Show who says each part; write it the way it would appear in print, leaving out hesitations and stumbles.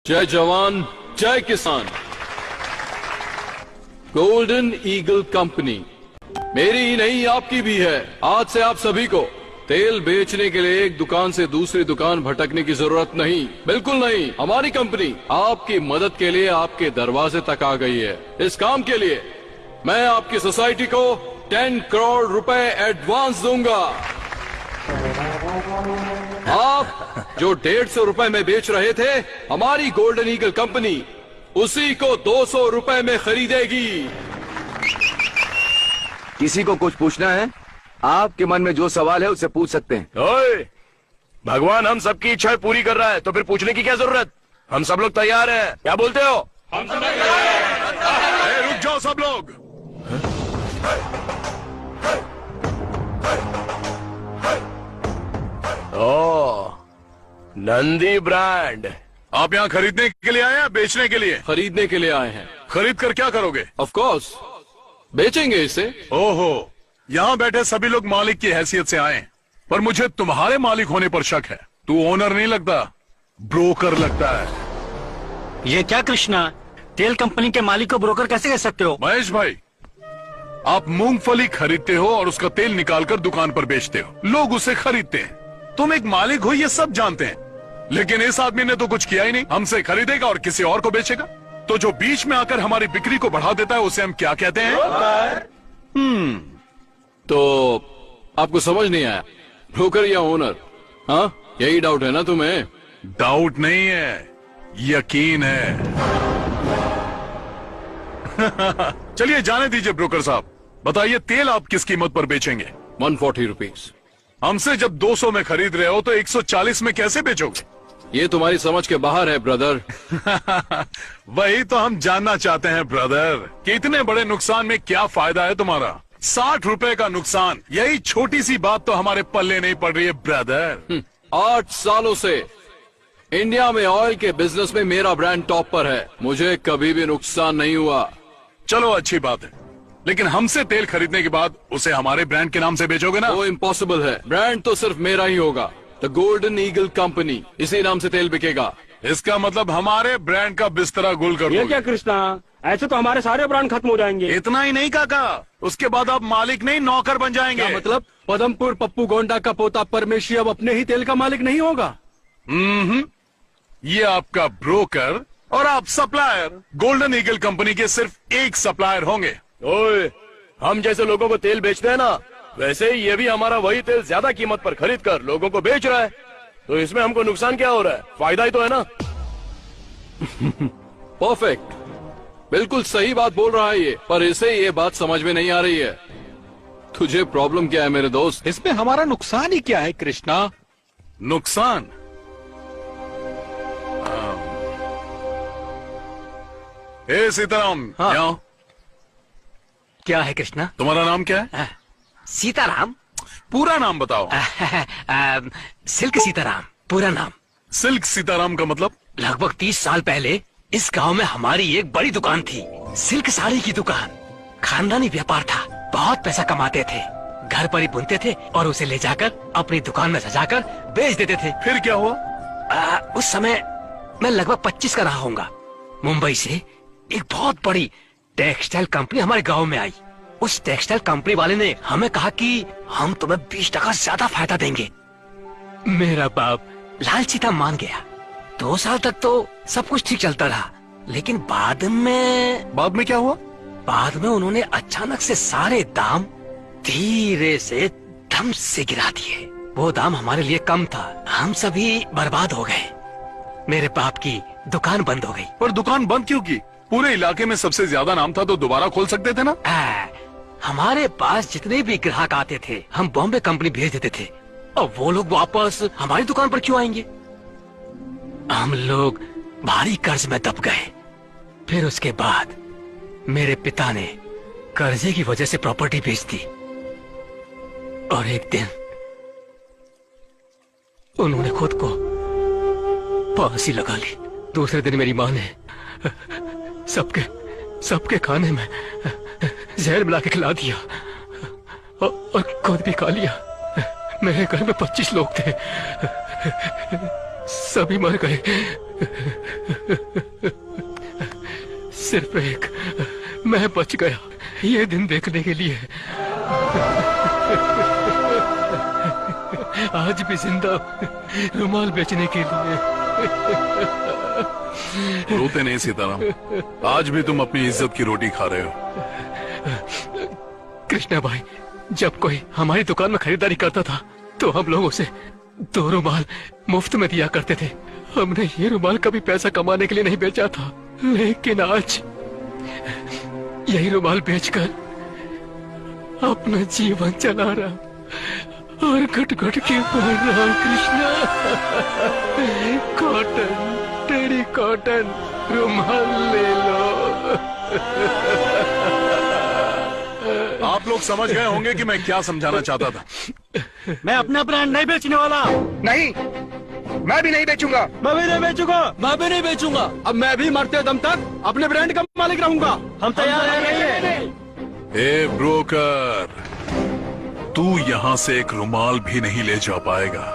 Speaker 1: जय जवान जय किसान। गोल्डन ईगल कंपनी मेरी ही नहीं आपकी भी है। आज से आप सभी को तेल बेचने के लिए एक दुकान से दूसरी दुकान भटकने की जरूरत नहीं, बिल्कुल नहीं। हमारी कंपनी आपकी मदद के लिए आपके दरवाजे तक आ गई है। इस काम के लिए मैं आपकी सोसाइटी को 10 करोड़ रुपए एडवांस दूंगा। आप जो 150 रुपए में बेच रहे थे, हमारी गोल्डन ईगल कंपनी उसी को 200 रुपए में खरीदेगी।
Speaker 2: किसी को कुछ पूछना है? आपके मन में जो सवाल है उससे पूछ सकते हैं।
Speaker 3: ओए, भगवान हम सबकी इच्छाएं पूरी कर रहा है तो फिर पूछने की क्या जरूरत? हम सब लोग तैयार हैं। क्या बोलते हो? हम सब तैयार हैं। रुक जाओ सब लोग। ओ, नंदी ब्रांड।
Speaker 4: आप यहाँ खरीदने के लिए आए हैं, बेचने के लिए?
Speaker 1: खरीदने के लिए आए हैं।
Speaker 4: खरीद कर क्या करोगे?
Speaker 1: ऑफ कोर्स बेचेंगे इसे।
Speaker 4: ओहो, यहाँ बैठे सभी लोग मालिक की हैसियत से आए, पर मुझे तुम्हारे मालिक होने पर शक है। तू ओनर नहीं लगता, ब्रोकर लगता है।
Speaker 5: ये क्या कृष्णा, तेल कंपनी के मालिक को ब्रोकर कैसे कह सकते हो?
Speaker 4: महेश भाई, आप मूंगफली खरीदते हो और उसका तेल निकालकर दुकान पर बेचते हो। लोग उसे खरीदते हैं। तुम एक मालिक हो ये सब जानते हैं, लेकिन इस आदमी ने तो कुछ किया ही नहीं। हमसे खरीदेगा और किसी और को बेचेगा। तो जो बीच में आकर हमारी बिक्री को बढ़ा देता है उसे हम क्या कहते हैं?
Speaker 1: तो आपको समझ नहीं आया, ब्रोकर या ओनर? हाँ, यही डाउट है ना तुम्हें?
Speaker 4: डाउट नहीं है, यकीन है। चलिए जाने दीजिए ब्रोकर साहब, बताइए तेल आप किस कीमत पर बेचेंगे?
Speaker 1: 140 रुपीज।
Speaker 4: हमसे जब 200 में खरीद रहे हो तो 140 में कैसे बेचोगे?
Speaker 1: ये तुम्हारी समझ के बाहर है ब्रदर।
Speaker 4: वही तो हम जानना चाहते हैं ब्रदर, कि इतने बड़े नुकसान में क्या फायदा है तुम्हारा? 60 रुपए का नुकसान, यही छोटी सी बात तो हमारे पल्ले नहीं पड़ रही है ब्रदर।
Speaker 1: 8 सालों से इंडिया में ऑयल के बिजनेस में मेरा ब्रांड टॉप पर है। मुझे कभी भी नुकसान नहीं हुआ।
Speaker 4: चलो अच्छी बात है, लेकिन हमसे तेल खरीदने के बाद उसे हमारे ब्रांड के नाम से बेचोगे ना?
Speaker 1: वो इम्पॉसिबल है। ब्रांड तो सिर्फ मेरा ही होगा, द गोल्डन ईगल कंपनी। इसी नाम से तेल बिकेगा।
Speaker 4: इसका मतलब हमारे ब्रांड का बिस्तरा गुल कर
Speaker 5: ये
Speaker 4: दोगे।
Speaker 5: क्या कृष्णा, ऐसे तो हमारे सारे ब्रांड खत्म हो जाएंगे।
Speaker 4: इतना ही नहीं काका, उसके बाद आप मालिक नहीं नौकर बन जाएंगे।
Speaker 1: क्या मतलब? पदमपुर पप्पू गोंडा का पोता परमेशी अब अपने ही तेल का मालिक नहीं होगा?
Speaker 4: ये आपका ब्रोकर और आप सप्लायर। गोल्डन ईगल कंपनी के सिर्फ एक सप्लायर होंगे।
Speaker 3: ओए, हम जैसे लोगों को तेल बेचते हैं ना, वैसे ही ये भी हमारा वही तेल ज्यादा कीमत पर खरीद कर लोगों को बेच रहा है। तो इसमें हमको नुकसान क्या हो रहा है? फायदा ही तो है ना।
Speaker 1: परफेक्ट, बिल्कुल सही बात बोल रहा है ये, पर इसे ये बात समझ में नहीं आ रही है। तुझे प्रॉब्लम क्या है मेरे दोस्त?
Speaker 6: इसमें हमारा नुकसान ही क्या है कृष्णा?
Speaker 4: नुकसान? ए सीताराम,
Speaker 5: हाँ।
Speaker 4: यहाँ।
Speaker 5: क्या है कृष्णा?
Speaker 4: तुम्हारा नाम क्या है?
Speaker 5: सीताराम।
Speaker 4: पूरा नाम बताओ।
Speaker 5: सिल्क सीताराम पूरा नाम।
Speaker 4: सिल्क सीताराम का मतलब?
Speaker 5: लगभग 30 साल पहले इस गांव में हमारी एक बड़ी दुकान थी, सिल्क साड़ी की दुकान। खानदानी व्यापार था, बहुत पैसा कमाते थे। घर पर ही बुनते थे और उसे ले जाकर अपनी दुकान में सजाकर बेच देते थे।
Speaker 4: फिर क्या हुआ?
Speaker 5: उस समय मैं लगभग 25 का रहा होऊंगा। मुंबई से एक बहुत बड़ी टेक्सटाइल कंपनी हमारे गांव में आई। उस टेक्सटाइल कंपनी वाले ने हमें कहा कि हम तुम्हें 20% ज्यादा फायदा देंगे। मेरा बाप लालची था, मान गया। 2 साल तक तो सब कुछ ठीक चलता रहा, लेकिन बाद में
Speaker 4: क्या हुआ?
Speaker 5: बाद में उन्होंने अचानक से सारे दाम धीरे से धम से गिरा दिए। वो दाम हमारे लिए कम था, हम सभी बर्बाद हो गए। मेरे बाप की दुकान बंद हो गई।
Speaker 4: पर दुकान बंद क्यों की? पूरे इलाके में सबसे ज्यादा नाम था तो दोबारा खोल सकते थे ना?
Speaker 5: हमारे पास जितने भी ग्राहक आते थे हम बॉम्बे कंपनी भेज देते थे, और वो लोग वापस हमारी दुकान पर क्यों आएंगे? हम लोग भारी कर्ज में दब गए। फिर उसके बाद मेरे पिता ने कर्जे की वजह से प्रॉपर्टी बेच दी, और एक दिन उन्होंने खुद को फांसी लगा ली। दूसरे दिन मेरी माँ ने सबके खाने में जहर मिला के खिला दिया और खुद भी खा लिया। मेरे घर में 25 लोग थे, सभी मर गए। सिर्फ एक मैं बच गया ये दिन देखने के लिए। आज भी जिंदा रुमाल बेचने के लिए।
Speaker 4: रोते नहीं सीताराम, आज भी तुम अपनी इज्जत की रोटी खा रहे हो।
Speaker 5: कृष्णा भाई, जब कोई हमारी दुकान में खरीदारी करता था तो हम लोग उसे 2 रुमाल मुफ्त में दिया करते थे। हमने ये रुमाल कभी पैसा कमाने के लिए नहीं बेचा था, लेकिन आज यही रुमाल बेचकर अपना जीवन चला रहा और घुट घुट के मर रहा। कृष्णा, कॉटन, टेरी कॉटन रुमाल ले लो।
Speaker 4: आप लोग समझ गए होंगे कि मैं क्या समझाना चाहता था।
Speaker 3: मैं अपना ब्रांड नहीं बेचने वाला।
Speaker 2: नहीं, मैं भी नहीं बेचूंगा।
Speaker 3: मैं भी नहीं बेचूंगा।
Speaker 1: मैं भी नहीं बेचूंगा। अब मैं भी मरते दम तक अपने ब्रांड का मालिक रहूंगा।
Speaker 3: हम तैयार हैं।
Speaker 4: ए ब्रोकर, तू यहाँ से एक रुमाल भी नहीं ले जा पाएगा।